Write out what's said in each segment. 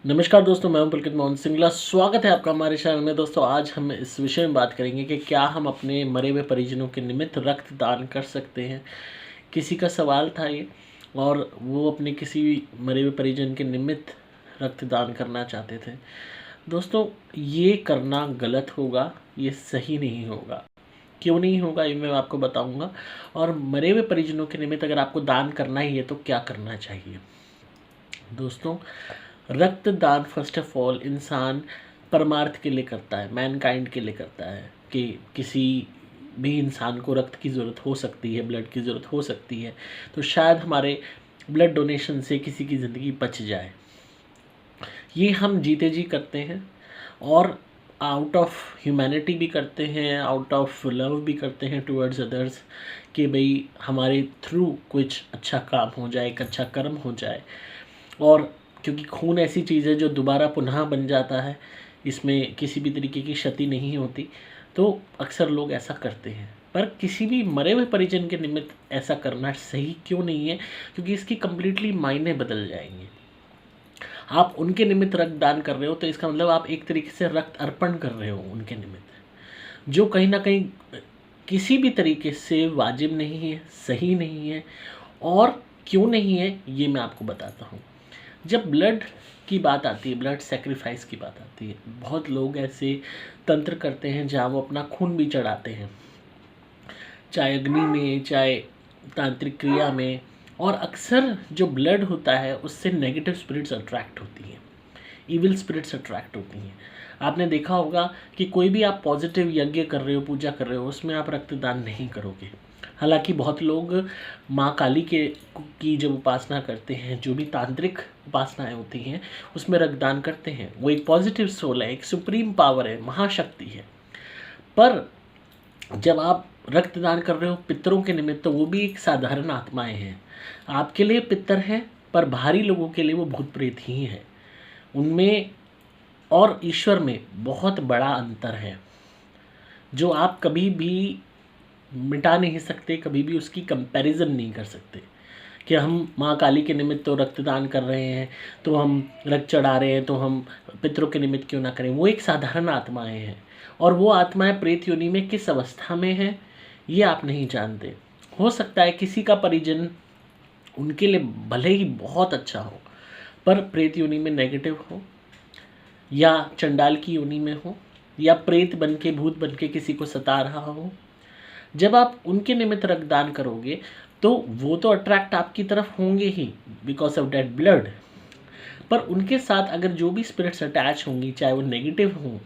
नमस्कार दोस्तों, मैं हूं पुलकित मोहन सिंगला। स्वागत है आपका हमारे चैनल में। दोस्तों, आज हम इस विषय में बात करेंगे कि क्या हम अपने मरे हुए परिजनों के निमित्त रक्तदान कर सकते हैं। किसी का सवाल था ये, और वो अपने किसी मरे हुए परिजन के निमित्त रक्तदान करना चाहते थे। दोस्तों, ये करना गलत होगा, ये सही नहीं होगा। क्यों नहीं होगा ये मैं आपको बताऊंगा। और मरे हुए परिजनों के निमित्त अगर आपको दान करना ही है तो क्या करना चाहिए। दोस्तों, रक्तदान फर्स्ट ऑफ ऑल इंसान परमार्थ के लिए करता है, मैनकाइंड के लिए करता है कि किसी भी इंसान को रक्त की ज़रूरत हो सकती है, ब्लड की ज़रूरत हो सकती है, तो शायद हमारे ब्लड डोनेशन से किसी की ज़िंदगी बच जाए। ये हम जीते जी करते हैं, और आउट ऑफ ह्यूमैनिटी भी करते हैं, आउट ऑफ लव भी करते हैं टुवर्ड्स अदर्स, कि भाई हमारे थ्रू कुछ अच्छा काम हो जाए, एक अच्छा कर्म हो जाए। और क्योंकि खून ऐसी चीज़ है जो दोबारा पुनः बन जाता है, इसमें किसी भी तरीके की क्षति नहीं होती, तो अक्सर लोग ऐसा करते हैं। पर किसी भी मरे हुए परिजन के निमित्त ऐसा करना सही क्यों नहीं है, क्योंकि इसकी कंप्लीटली मायने बदल जाएंगे। आप उनके निमित्त रक्त दान कर रहे हो तो इसका मतलब आप एक तरीके से रक्त अर्पण कर रहे हो उनके निमित्त, जो कहीं ना कहीं किसी भी तरीके से वाजिब नहीं है, सही नहीं है। और क्यों नहीं है ये मैं आपको बताता हूँ। जब ब्लड की बात आती है, ब्लड सेक्रीफाइस की बात आती है, बहुत लोग ऐसे तंत्र करते हैं जहाँ वो अपना खून भी चढ़ाते हैं, चाहे अग्नि में, चाहे तांत्रिक क्रिया में। और अक्सर जो ब्लड होता है उससे नेगेटिव स्पिरिट्स अट्रैक्ट होती हैं, इविल स्पिरिट्स अट्रैक्ट होती हैं। आपने देखा होगा कि कोई भी आप पॉजिटिव यज्ञ कर रहे हो, पूजा कर रहे हो, उसमें आप रक्तदान नहीं करोगे। हालांकि बहुत लोग माँ काली के की जब उपासना करते हैं, जो भी तांत्रिक उपासनाएं होती हैं, उसमें रक्तदान करते हैं। वो एक पॉजिटिव सोल है, एक सुप्रीम पावर है, महाशक्ति है। पर जब आप रक्तदान कर रहे हो पितरों के निमित्त, तो वो भी एक साधारण आत्माएं हैं। आपके लिए पितर हैं, पर बाहरी लोगों के लिए वो भूत प्रेत ही हैं। उनमें और ईश्वर में बहुत बड़ा अंतर है, जो आप कभी भी मिटा नहीं सकते, कभी भी उसकी कंपैरिजन नहीं कर सकते। कि हम माँ काली के निमित्त तो रक्तदान कर रहे हैं, तो हम रक्त चढ़ा रहे हैं, तो हम पितरों के निमित्त क्यों ना करें। वो एक साधारण आत्माएं हैं, और वो आत्माएं प्रेत योनि में किस अवस्था में हैं ये आप नहीं जानते। हो सकता है किसी का परिजन उनके लिए भले ही बहुत अच्छा हो, पर प्रेत योनि में नेगेटिव हो, या चंडाल की योनि में हो, या प्रेत बन के, भूत बन के किसी को सता रहा हो। जब आप उनके निमित्त रक्तदान करोगे तो वो तो अट्रैक्ट आपकी तरफ होंगे ही, बिकॉज ऑफ डेड ब्लड। पर उनके साथ अगर जो भी स्पिरिट्स अटैच होंगी, चाहे वो नेगेटिव हों,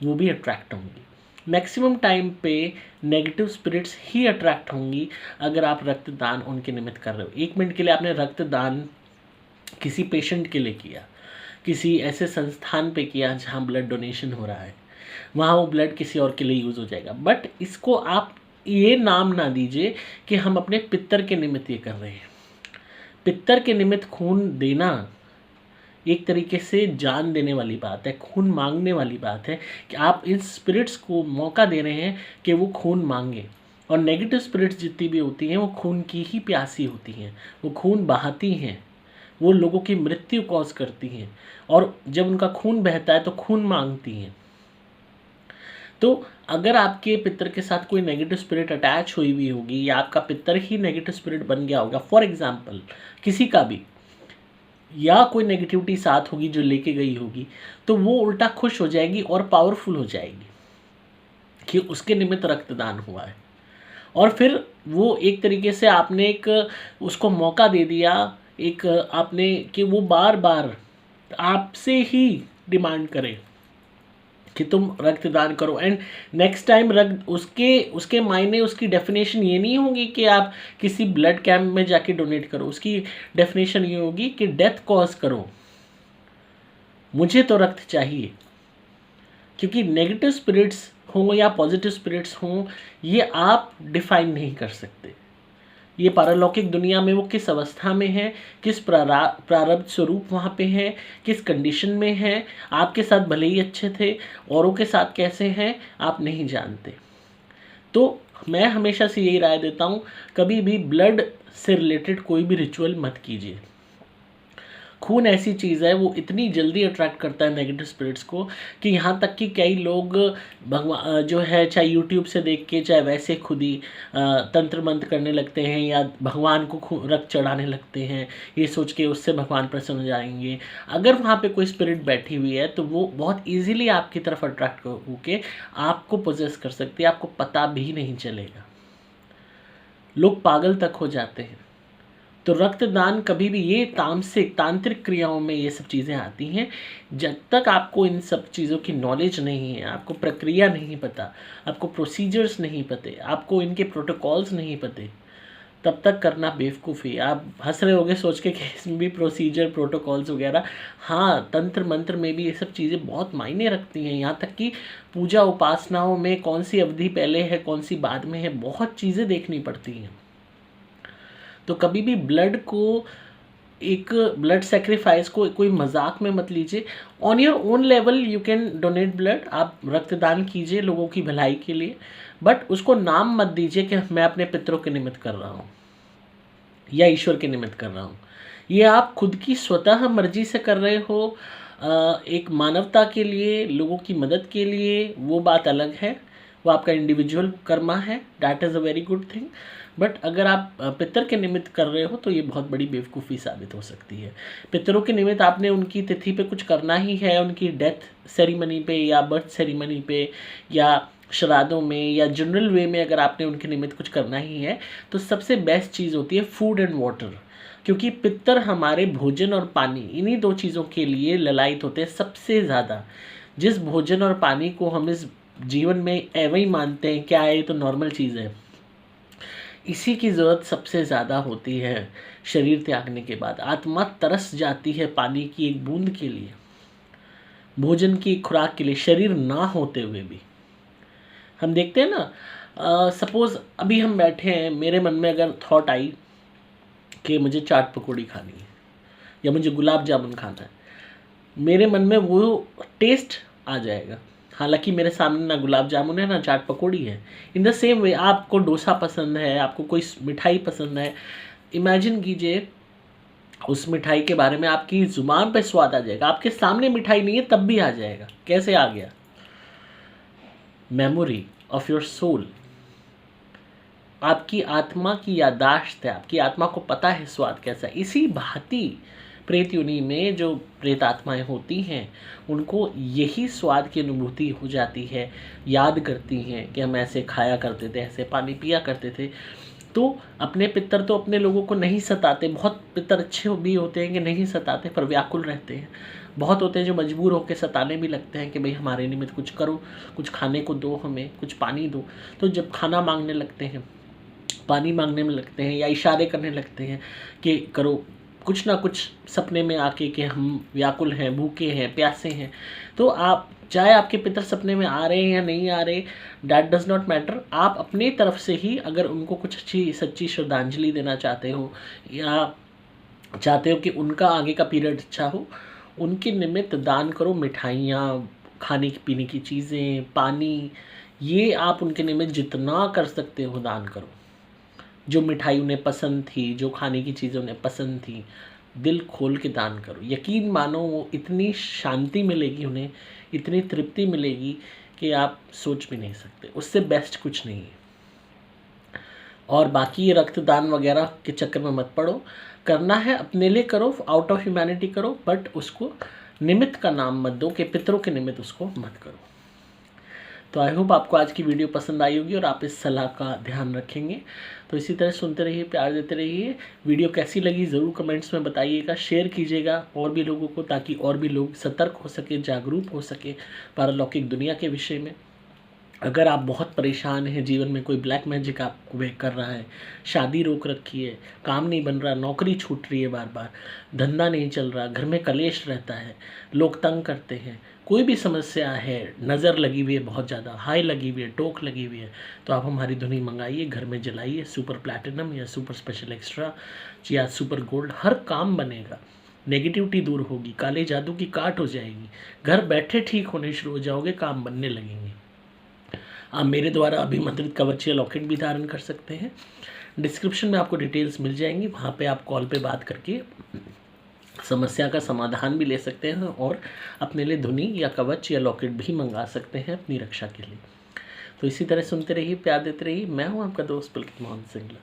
वो भी अट्रैक्ट होंगी। मैक्सिमम टाइम पे नेगेटिव स्पिरिट्स ही अट्रैक्ट होंगी अगर आप रक्तदान उनके निमित्त कर रहे हो। 1 मिनट के लिए आपने रक्तदान किसी पेशेंट के लिए किया, किसी ऐसे संस्थान पे किया जहाँ ब्लड डोनेशन हो रहा है, वहाँ वो ब्लड किसी और के लिए यूज़ हो जाएगा। बट इसको आप ये नाम ना दीजिए कि हम अपने पितर के निमित्त ये कर रहे हैं। पितर के निमित्त खून देना एक तरीके से जान देने वाली बात है, खून मांगने वाली बात है, कि आप इन स्पिरिट्स को मौका दे रहे हैं कि वो खून मांगे। और नेगेटिव स्पिरिट्स जितनी भी होती हैं वो खून की ही प्यासी होती हैं, वो खून बहाती हैं, वो लोगों की मृत्यु कॉज करती हैं। और जब उनका खून बहता है तो खून मांगती हैं। तो अगर आपके पितर के साथ कोई नेगेटिव स्पिरिट अटैच हुई हुई होगी, या आपका पितर ही नेगेटिव स्पिरिट बन गया होगा, फॉर एग्जाम्पल किसी का भी, या कोई नेगेटिविटी साथ होगी जो लेके गई होगी, तो वो उल्टा खुश हो जाएगी और पावरफुल हो जाएगी कि उसके निमित्त रक्तदान हुआ है। और फिर वो एक तरीके से आपने एक उसको मौका दे दिया, एक आपने, कि वो बार बार आपसे ही डिमांड करे कि तुम रक्तदान करो। एंड नेक्स्ट टाइम रक्त उसके उसके मायने, उसकी डेफिनेशन ये नहीं होगी कि आप किसी ब्लड कैंप में जाके डोनेट करो। उसकी डेफिनेशन ये होगी कि डेथ कॉज करो, मुझे तो रक्त चाहिए। क्योंकि नेगेटिव स्पिरिट्स हों या पॉजिटिव स्पिरिट्स हों, ये आप डिफाइन नहीं कर सकते। ये पारलौकिक दुनिया में वो किस अवस्था में है, किस प्रारब्ध स्वरूप वहाँ पे है, किस कंडीशन में है, आपके साथ भले ही अच्छे थे, औरों के साथ कैसे हैं आप नहीं जानते। तो मैं हमेशा से यही राय देता हूँ, कभी भी ब्लड से रिलेटेड कोई भी रिचुअल मत कीजिए। खून ऐसी चीज़ है, वो इतनी जल्दी अट्रैक्ट करता है नेगेटिव स्पिरिट्स को कि यहाँ तक कि कई लोग भगवान जो है, चाहे यूट्यूब से देख के चाहे वैसे खुद ही तंत्र मंत्र करने लगते हैं या भगवान को रक्त चढ़ाने लगते हैं, ये सोच के उससे भगवान प्रसन्न हो जाएंगे। अगर वहाँ पे कोई स्पिरिट बैठी हुई है तो वो बहुत ईजिली आपकी तरफ अट्रैक्ट होके आपको पोजेस कर सकती है, आपको पता भी नहीं चलेगा। लोग पागल तक हो जाते हैं। तो रक्तदान कभी भी, ये तांत्रिक क्रियाओं में ये सब चीज़ें आती हैं। जब तक आपको इन सब चीज़ों की नॉलेज नहीं है, आपको प्रक्रिया नहीं पता, आपको प्रोसीजर्स नहीं पते, आपको इनके प्रोटोकॉल्स नहीं पते, तब तक करना बेवकूफ़ी। आप हंस रहे होगे सोच के कि इसमें भी प्रोसीजर प्रोटोकॉल्स वगैरह, हाँ, तंत्र मंत्र में भी ये सब चीज़ें बहुत मायने रखती हैं। यहाँ तक कि पूजा उपासनाओं में कौन सी अवधि पहले है, कौन सी बाद में है, बहुत चीज़ें देखनी पड़ती हैं। तो कभी भी एक ब्लड सेक्रीफाइस को कोई मजाक में मत लीजिए। On your own level you can donate blood, आप रक्तदान कीजिए लोगों की भलाई के लिए, बट उसको नाम मत दीजिए कि मैं अपने पितरों के निमित्त कर रहा हूँ या ईश्वर के निमित्त कर रहा हूँ। ये आप खुद की स्वतः मर्जी से कर रहे हो, एक मानवता के लिए, लोगों की मदद के लिए, वो बात अलग है, वो आपका इंडिविजुअल कर्मा है, that is a very good thing. But अगर आप पितर के निमित्त कर रहे हो तो ये बहुत बड़ी बेवकूफ़ी साबित हो सकती है। पितरों के निमित्त आपने उनकी तिथि पे कुछ करना ही है, उनकी डेथ सेरेमनी पे या बर्थ सेरेमनी पे या श्राद्धों में या जनरल वे में अगर आपने उनके निमित्त कुछ करना ही है तो सबसे बेस्ट चीज़ होती है फूड एंड वाटर, क्योंकि पितर हमारे भोजन और पानी, इन्हीं दो चीज़ों के लिए ललायित होते हैं सबसे ज़्यादा। जिस भोजन और पानी को हम इस जीवन में एवं ही मानते हैं, क्या है ये तो नॉर्मल चीज़ है, इसी की ज़रूरत सबसे ज़्यादा होती है शरीर त्यागने के बाद। आत्मा तरस जाती है पानी की एक बूंद के लिए, भोजन की खुराक के लिए, शरीर ना होते हुए भी। हम देखते हैं ना, सपोज़ अभी हम बैठे हैं, मेरे मन में अगर थॉट आई कि मुझे चाट पकौड़ी खानी है या मुझे गुलाब जामुन खाना है, मेरे मन में वो टेस्ट आ जाएगा। हालांकि मेरे सामने ना गुलाब जामुन है ना चाट पकौड़ी है। इन द सेम वे आपको डोसा पसंद है, आपको कोई मिठाई पसंद है, इमेजिन कीजिए उस मिठाई के बारे में, आपकी ज़ुबान पे स्वाद आ जाएगा। आपके सामने मिठाई नहीं है तब भी आ जाएगा। कैसे आ गया? मेमोरी ऑफ योर सोल, आपकी आत्मा की याददाश्त है, आपकी आत्मा को पता है स्वाद कैसा है। इसी भांति प्रेत योनि में जो प्रेत आत्माएँ होती हैं उनको यही स्वाद की अनुभूति हो जाती है, याद करती हैं कि हम ऐसे खाया करते थे, ऐसे पानी पिया करते थे। तो अपने पितर तो अपने लोगों को नहीं सताते, बहुत पितर अच्छे भी होते हैं कि नहीं सताते पर व्याकुल रहते हैं। बहुत होते हैं जो मजबूर होकर सताने भी लगते हैं कि भाई हमारे निमित्त कुछ करो, कुछ खाने को दो, हमें कुछ पानी दो। तो जब खाना मांगने लगते हैं, पानी मांगने में लगते हैं या इशारे करने लगते हैं कि करो, कुछ ना कुछ सपने में आके कि हम व्याकुल हैं, भूखे हैं, प्यासे हैं, तो आप चाहे आपके पितर सपने में आ रहे हैं या नहीं आ रहे, दैट डज नॉट मैटर। आप अपनी तरफ से ही अगर उनको कुछ अच्छी सच्ची श्रद्धांजलि देना चाहते हो या चाहते हो कि उनका आगे का पीरियड अच्छा हो, उनके निमित्त दान करो। मिठाइयाँ, खाने पीने की चीज़ें, पानी, ये आप उनके निमित्त जितना कर सकते हो दान करो। जो मिठाई उन्हें पसंद थी, जो खाने की चीज़ें उन्हें पसंद थी, दिल खोल के दान करो। यकीन मानो वो इतनी शांति मिलेगी, उन्हें इतनी तृप्ति मिलेगी कि आप सोच भी नहीं सकते। उससे बेस्ट कुछ नहीं है। और बाकी ये रक्तदान वगैरह के चक्कर में मत पड़ो। करना है अपने लिए करो, आउट ऑफ ह्यूमैनिटी करो, बट उसको निमित्त का नाम मत दो कि पितरों के निमित्त उसको मत करो। तो आई होप आपको आज की वीडियो पसंद आई होगी और आप इस सलाह का ध्यान रखेंगे। तो इसी तरह सुनते रहिए, प्यार देते रहिए। वीडियो कैसी लगी ज़रूर कमेंट्स में बताइएगा, शेयर कीजिएगा और भी लोगों को, ताकि और भी लोग सतर्क हो सके, जागरूक हो सके पारलौकिक दुनिया के विषय में। अगर आप बहुत परेशान हैं, जीवन में कोई ब्लैक मैजिक आपको वे कर रहा है, शादी रोक रखी है, काम नहीं बन रहा, नौकरी छूट रही है बार बार, धंधा नहीं चल रहा, घर में कलेश रहता है, लोग तंग करते हैं, कोई भी समस्या है, नज़र लगी हुई है, बहुत ज़्यादा हाई लगी हुई है, टोक लगी हुई है, तो आप हमारी धुनी मंगाइए, घर में जलाइए। सुपर प्लैटिनम या सुपर स्पेशल एक्स्ट्रा या सुपर गोल्ड, हर काम बनेगा, नेगेटिविटी दूर होगी, काले जादू की काट हो जाएगी, घर बैठे ठीक होने शुरू हो जाओगे, काम बनने लगेंगे। आप मेरे द्वारा अभिमंत्रित कवच या लॉकेट भी धारण कर सकते हैं। डिस्क्रिप्शन में आपको डिटेल्स मिल जाएंगी, वहाँ पे आप कॉल पे बात करके समस्या का समाधान भी ले सकते हैं और अपने लिए धुनी या कवच या लॉकेट भी मंगा सकते हैं अपनी रक्षा के लिए। तो इसी तरह सुनते रहिए, प्यार देते रहिए। मैं हूँ आपका दोस्त पुलकित मोहन सिंगला।